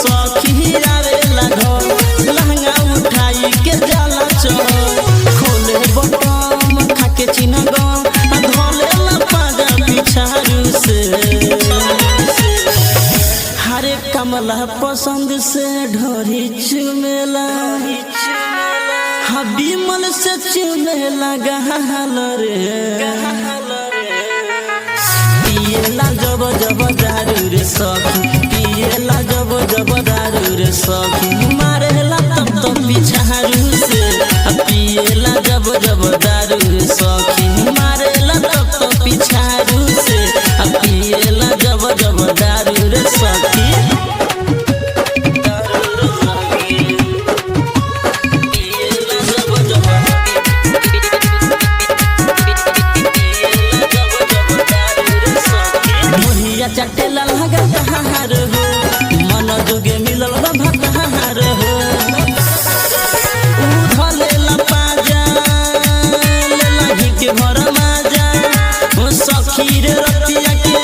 सखी आवेला घर लहंगा उठाई के जाला चल खोले बटम खाके चिनगम धोलेला पाजा पिछारू से हरे कमला पसंद से ढोरी चुमेला बिमल से चुमेला गहाल रे पिएला जब जब दारू रे सखी पिएला जब जब दारू रे सखी मारेला तब तब पिछारू से पिएला जब जब दारू रे सखी मारेला तब तब पिछारू से पिएला जब जब दारू रे सखी चटेला लगा हार हो मन जोगे मिलल भहार हो उधलेला पाजा लेला हिके भर माजा ओ सखी रे रतिया के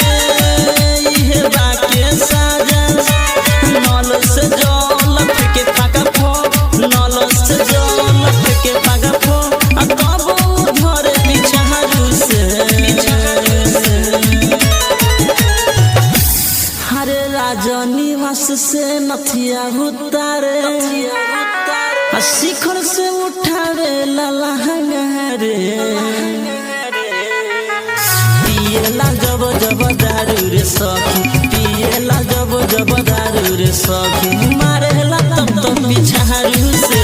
इहे बाके साजा नल से जल फेके फाका फो नल से जल फेके फाका फो कब धरे पिछारू से निवास से नथिया उतारे शिखर से उठावे लहंगा रे पिएला जब जब दारू रे सखी पिएला जब जब दारू रे सखी मारेला तब तब पिछारू से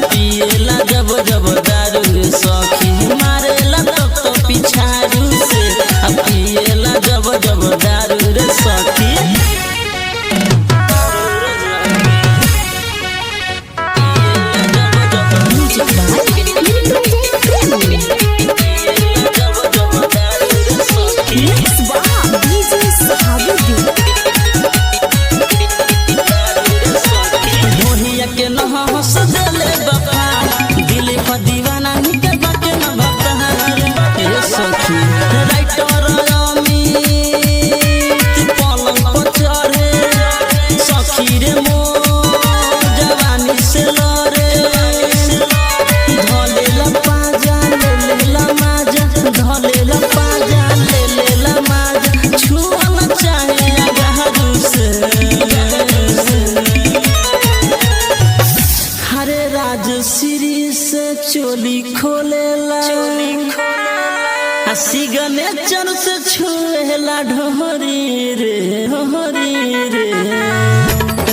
पिएला जब जब दारू रे सखी मारेला तब तब पिछारू से पिएला जब जब दारू रे सखी के न हंस देले बापा दिल पर दीवाना निके बाके न भतार ए सखी राइटर अमित पलंग पर चढ़े सखी रे मो जवानी से लरे धलेला पाजा लेला माजा धलेला पाजा लेला माजा छुअल चाहे अगहरू से राजश्री से चोली खोलेला सिगने चन से छुएला ढोरी रे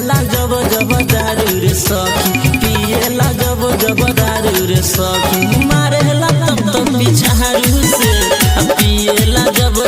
ला जब जब दारू रे सखी पिएला जब जब दारू रे सखी मारेला तब तब पिछारू से